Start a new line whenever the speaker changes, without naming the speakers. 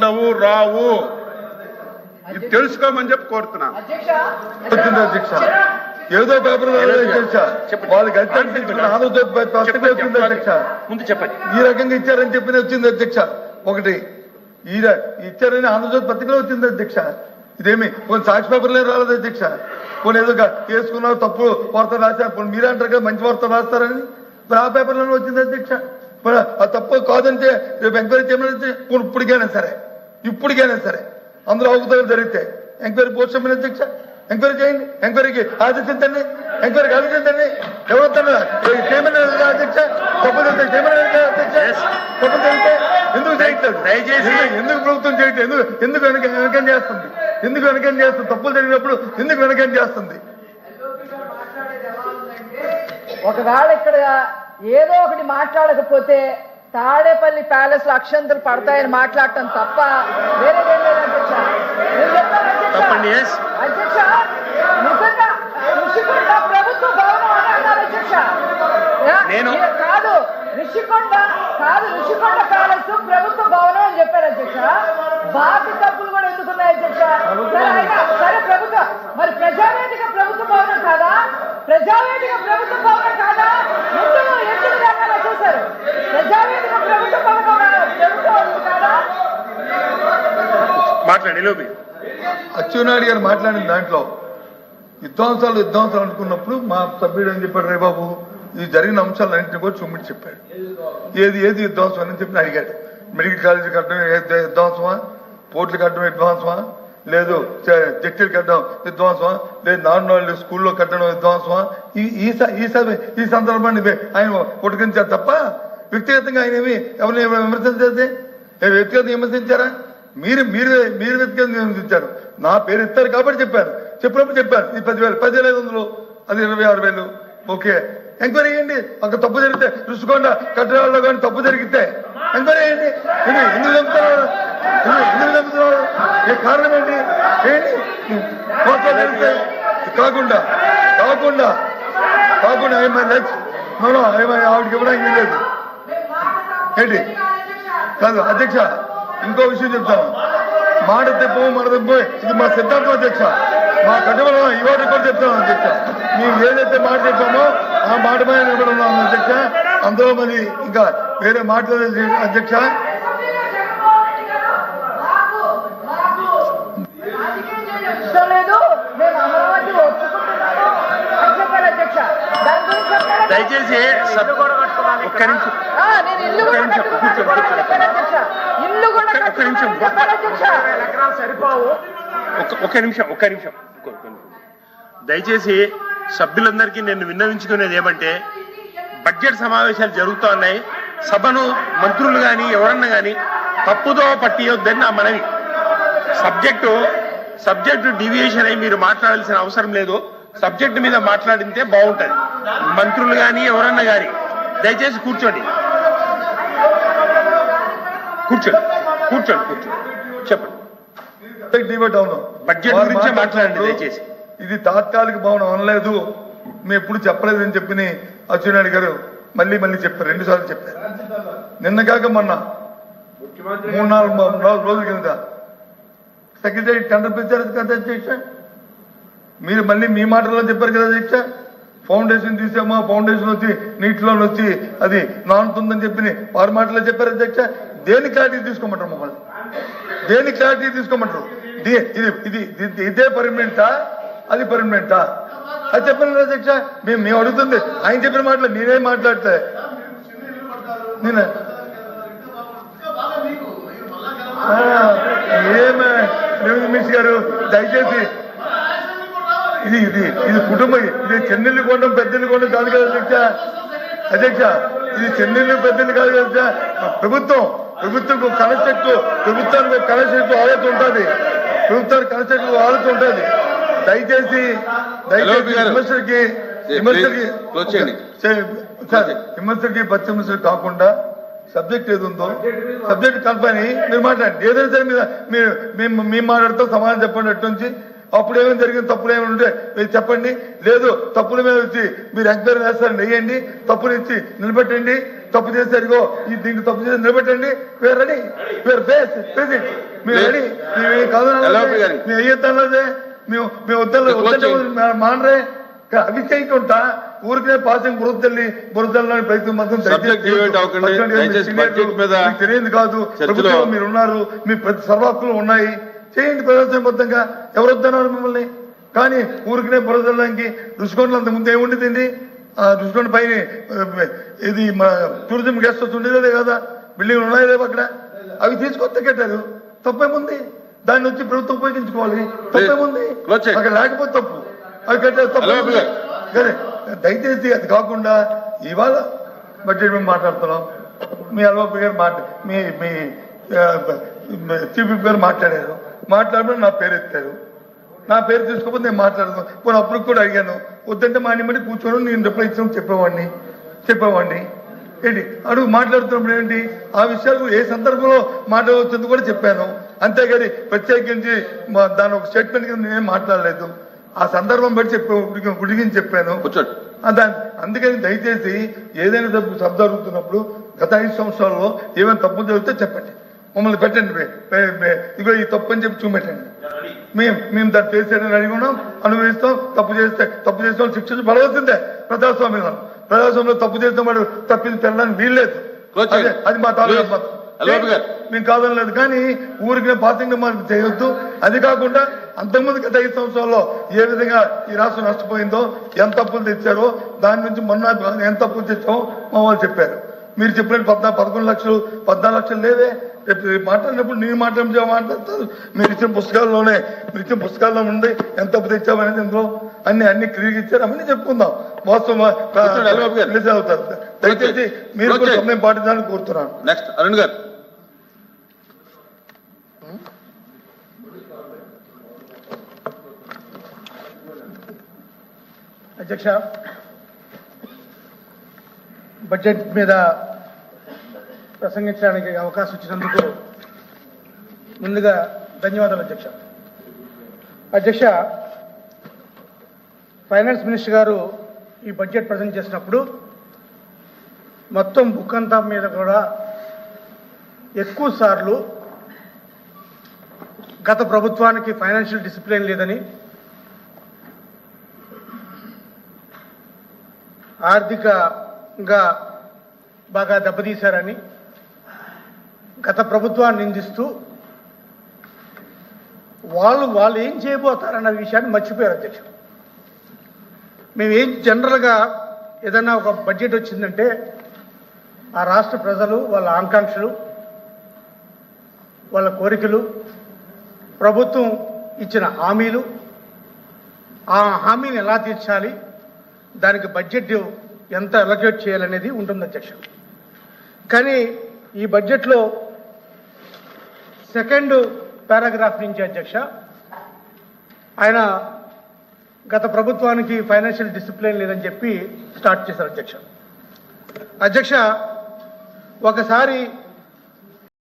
ఉండవు, రావు. ఇది తెలుసుకోమని చెప్పి కోరుతున్నాను.
వచ్చింది అధ్యక్ష, ఏదో పేపర్ అధ్యక్ష, వాళ్ళకి వచ్చింది అధ్యక్ష,
ముందు చెప్పండి.
ఈ రకంగా ఇచ్చారని చెప్పి వచ్చింది అధ్యక్ష. ఒకటి ఇచ్చారని ఆంధ్రజ్యోతి పత్రికలో వచ్చింది అధ్యక్ష. ఇదేమి కొన్ని సాక్షి పేపర్లే రాలేదు అధ్యక్ష. కొన్ని ఏదో వేసుకున్నారు, తప్పు వార్త రాశారు. కొన్ని మీరే అంటారు కదా మంచి వార్త రాస్తారని, ఆ పేపర్లోనే వచ్చింది అధ్యక్ష. ఆ తప్పు కాదంటే రేపు ఎంక్వైరీ చేయమని ఇప్పటికైనా సరే అందులో అవకతవకలు జరిగితే ఎంక్వైరీ పోస్ట్ చేయమని అధ్యక్ష. ఎంక్వైరీ చేయండి, ఎంక్వైరీకి ఆదేశించండి, ఎంక్వైరీకి ఆదేశించండి. ఎవరు చేయమని అధ్యక్ష, తప్పు జరిగితే చేయమని అధ్యక్ష. తప్పు జరిగితే ఎందుకు చేయట్లేదు?
దయచేసి
ఎందుకు ప్రభుత్వం చేయట్లేదు? ఎందుకు వెనకం చేస్తుంది? తప్పులు జరిగినప్పుడు ఎందుకు వెనకం చేస్తుంది?
ఒకవేళ ఇక్కడ ఏదో ఒకటి మాట్లాడకపోతే తాడేపల్లి ప్యాలెస్ లో అక్షంతలు పడతాయని మాట్లాడటం తప్ప వేరేదేం లేదు అధ్యక్ష. అధ్యక్ష నిజంగా ఋషికొండ ప్రభుత్వ భవనం అని అన్నారు అధ్యక్ష. ఋషికొండ ప్యాలెస్ ప్రభుత్వ భవనం అని చెప్పారు అధ్యక్ష. బాధ్య తప్పులు కూడా ఎందుకున్నాయి అధ్యక్ష? సరే ప్రభుత్వ మరి ప్రజావేదిక ప్రభుత్వ భవనం కాదా? ఎందుకు రంగాలో చేశారు? ప్రజావేదిక ప్రభుత్వ భవనం కాదా?
మాట్లాడి
అచ్చెన్నాయుడు గారు మాట్లాడిన దాంట్లో విధ్వంసాలు అనుకున్నప్పుడు మా సభ్యుడు అని చెప్పాడు, రే బాబు ఇది జరిగిన అంశాలన్నింటినీ కూడా చూమిటి చెప్పాడు. ఏది విధ్వంసం అని చెప్పి అడిగాడు. మెడికల్ కాలేజీ కట్టడం విధ్వంసమా, పోర్టులు కట్టడం విధ్వంసమా, లేదు జట్టీలు కట్టడం విధ్వంసమా, లేదు నార్మల్ స్కూల్లో కట్టడం విధ్వంసమా? ఈ సందర్భాన్ని ఆయన పుట్టుకించారు తప్ప వ్యక్తిగతంగా ఆయన ఏమి ఎవరిని విమర్శించేది? వ్యక్తిగతంగా విమర్శించారా? మీరు వ్యక్తిగతంగా విమర్శించారు. నా పేరు ఇస్తారు కాబట్టి చెప్పినప్పుడు చెప్పారు ఇది 10,500 అది 26,000. ఓకే, ఎంక్వైరీ చేయండి. అక్కడ తప్పు జరిగితే ఋషికొండ కట్టడాల్లో కానీ తప్పు జరిగితే ఎంక్వైరీ చేయండి. ఎందుకు చంపుతున్నారు? కారణం ఏంటి? జరిగితే కాకుండా ఆవిడకి ఇవ్వడానికి లేదు ఏంటి? కాదు అధ్యక్ష, ఇంకో విషయం చెప్తాను. మాట తెప్పము మన తెప్పము ఇది మా సిద్ధాంతం అధ్యక్ష. మా కట్టుబడి ఇవాళ కూడా చెప్తాను అధ్యక్ష. మేము ఏదైతే మాట చెప్పామో ఆ మాట మీద నిలబడి ఉన్నాము అధ్యక్ష. అందులో మరి ఇంకా వేరే మాట్లాడేది అధ్యక్ష.
దయచేసి ఒక్క నిమిషం దయచేసి సభ్యులందరికీ నేను విన్నవించుకునేది ఏమంటే, బడ్జెట్ సమావేశాలు జరుగుతూ ఉన్నాయి. సభను మంత్రులు కానీ ఎవరన్నా కానీ తప్పుదో పట్టియొద్దని నా మనవి. సబ్జెక్టు డివియేషన్ అయి మీరు మాట్లాడాల్సిన అవసరం లేదు. సబ్జెక్టు మీద మాట్లాడితే బాగుంటుంది. మంత్రులు కానీ ఎవరన్నా కానీ దయచేసి కూర్చోండి. చెప్పండి. బడ్జెట్ గురించే మాట్లాడండి దయచేసి.
ఇది తాత్కాలిక భవనం అనలేదు, మేము ఎప్పుడు చెప్పలేదని చెప్పి అచ్చెన్నాయుడు గారు మళ్ళీ చెప్పారు. 2 సార్లు చెప్పారు. నిన్న కాక మొన్న 3-4 రోజుల కింద సెక్రటరీ టెండర్ పిలిచారు కదా అధ్యక్ష. మీరు మళ్ళీ మీ మాటల్లో చెప్పారు కదా అధ్యక్ష. ఫౌండేషన్ తీసామా, ఫౌండేషన్ వచ్చి నీటిలో వచ్చి అది నానుతుందని చెప్పి వారి మాటలో చెప్పారు అధ్యక్ష. దేని క్లారిటీ తీసుకోమంటారు? మమ్మల్ని దేని క్లారిటీ తీసుకోమంటారు? ఇదే పర్మనెంటా, అది పర్మనెంటా? అది చెప్పండి అధ్యక్ష. మేము అడుగుతుంది ఆయన చెప్పిన మాటలు నేనేం మాట్లాడితే మినిస్టర్ గారు దయచేసి ఇది కుటుంబం. ఇది చెన్నెల్లి కొండం పెద్దెల్లి కొండం కాదు కదా అధ్యక్ష. ఇది చెన్నెల్లి పెద్దెల్లి కాదు కదా. ప్రభుత్వం కన్స్ట్రక్ట్ ప్రభుత్వానికి కన్స్ట్రక్ట్ ఆలోచన ఉంటుంది. దయచేసి విమర్శకి పశ్చిమర్శలు కాకుండా సబ్జెక్ట్ ఏది ఉందో సబ్జెక్ట్ కల్పని మీరు మాట్లాడండి. ఏదైనా సరే మేము మాట్లాడుతూ సమాధానం చెప్పండి. అటు నుంచి అప్పుడు ఏమైనా జరిగింది, తప్పులు ఏమైనా ఉంటే మీరు చెప్పండి. లేదు తప్పుల మీద వచ్చి మీరు ఎంక్వైరీ వేస్తారని వేయండి, తప్పులు ఇచ్చి నిలబెట్టండి. తప్పు చేశారు, ఈ దీనికి తప్పు చేసి నిలబెట్టండి, where ready, where base president, మీరు రెడీ, మేము కాదు మేము అయ్యేద్దాంలేదే, మేము వద్దంటే మానరే, అవి చేయకుండా ఊరికే పాసింగ్ బురదల్లని ప్రయత్నం మాత్రం తెలియదు కాదు. ప్రభుత్వంలో మీరు ఉన్నారు, మీ ప్రతి సర్వాక్కులు ఉన్నాయి, చేయండి ప్రజాస్వామ్యబద్ధంగా. ఎవరు వద్దన్నారు మిమ్మల్ని? కానీ ఊరికనే బురదల్లానికి రుషికొండలు అంత ముందు ఏముండేదండి? ఆ రుషికొండ పైన ఇది మా టూరిజం గెస్ట్ హౌస్ ఉండేదే కదా, బిల్డింగ్లు ఉన్నాయో లేవు అక్కడ, అవి తీసుకొస్తే కట్టారు, తప్పేముంది? దాన్ని వచ్చి ప్రభుత్వం ఉపయోగించుకోవాలి, తప్పేముంది? అక్కడ లేకపోతే తప్పు, అవి కట్టారు తప్పు. సరే, దయచేసి అది కాకుండా ఇవాళ బడ్జెట్ మేము మాట్లాడుతున్నాం, మీ అల్వాపు గారు మీ చీఫ్ విప్ గారు మాట్లాడినప్పుడు నా పేరు ఎత్తారు, నా పేరు తీసుకోకపోతే నేను మాట్లాడదు. పోనీ అప్పుడు కూడా అడిగాను, వద్దంటే మా నిమ్మడి కూర్చోను, నేను రిప్లై ఇచ్చాను చెప్పేవాడిని ఏంటి అడుగు మాట్లాడుతున్నప్పుడు ఏంటి ఆ విషయాలు ఏ సందర్భంలో మాట్లాడవచ్చుంది కూడా చెప్పాను, అంతేగాని ప్రత్యేకించి దాని ఒక స్టేట్మెంట్ కింద నేనేం మాట్లాడలేదు. ఆ సందర్భం బట్టి గుడిగిని చెప్పాను. అందుకని దయచేసి ఏదైనా తప్పు జరుగుతున్నప్పుడు గత 5 సంవత్సరాల్లో ఏమైనా తప్పులు జరిగితే చెప్పండి, మమ్మల్ని పెట్టండి, ఇగో ఈ తప్పు అని చెప్పి చూపెట్టండి. మేము దాన్ని చేసేయడానికి అడిగి ఉన్నాం, అనుభవిస్తాం. తప్పు చేసిన వాళ్ళు శిక్షించబడవలసిందే. ప్రజాస్వామ్యంలో తప్పు చేసిన వాడు తప్పింది పెళ్ళడానికి వీల్లేదు. అది మా తాలూకా మేము కాదనలేదు. కానీ ఊరికి పాసింగ్ మనకు చేయొద్దు. అది కాకుండా అంతకుముందు గత 5 సంవత్సరాల్లో ఏ విధంగా ఈ రాష్ట్రం నష్టపోయిందో, ఎంత తప్పులు తెచ్చారో, దాని నుంచి మొన్న ఎంత తప్పులు తెచ్చామో మా వాళ్ళు చెప్పారు. మీరు చెప్పినట్టు 11 లక్షలు 14 లక్షలు లేవే. రేపు మాట్లాడినప్పుడు నేను మాట్లాడతారు. మీరు ఇచ్చిన పుస్తకాల్లో ఉంది ఎంత తప్పు తెచ్చామనేది, ఇందులో అన్ని క్లియర్ ఇచ్చారు, అవన్నీ చెప్పుకుందాం. వాస్తవం అవుతారు. దయచేసి మీరు కూడా సమయం పాటించాలని కోరుతున్నాను.
నెక్స్ట్ అరుణ్ గారు.
అధ్యక్ష, బడ్జెట్ మీద ప్రసంగించడానికి అవకాశం ఇచ్చినందుకు ముందుగా ధన్యవాదాలు అధ్యక్ష. ఫైనాన్స్ మినిస్టర్ గారు ఈ బడ్జెట్ ప్రజెంట్ చేసినప్పుడు మొత్తం బుక్ అంతా మీద కూడా ఎక్కువ సార్లు గత ప్రభుత్వానికి ఫైనాన్షియల్ డిసిప్లిన్ లేదని, ఆర్థికంగా బాగా దెబ్బతీశారని గత ప్రభుత్వాన్ని నిందిస్తూ వాళ్ళు ఏం చేయబోతారన్న విషయాన్ని మర్చిపోయారు అధ్యక్ష. మేమేం జనరల్గా ఏదైనా ఒక బడ్జెట్ వచ్చిందంటే ఆ రాష్ట్ర ప్రజలు వాళ్ళ ఆకాంక్షలు, వాళ్ళ కోరికలు, ప్రభుత్వం ఇచ్చిన హామీలు, ఆ హామీని ఎలా తీర్చాలి, దానికి బడ్జెట్ ఎంత అలొకేట్ చేయాలనేది ఉంటుంది అధ్యక్ష. కానీ ఈ బడ్జెట్లో సెకండ్ పారాగ్రాఫ్ నుంచి అధ్యక్ష, ఆయన గత ప్రభుత్వానికి ఫైనాన్షియల్ డిసిప్లిన్ లేదని చెప్పి స్టార్ట్ చేశారు అధ్యక్ష. ఒకసారి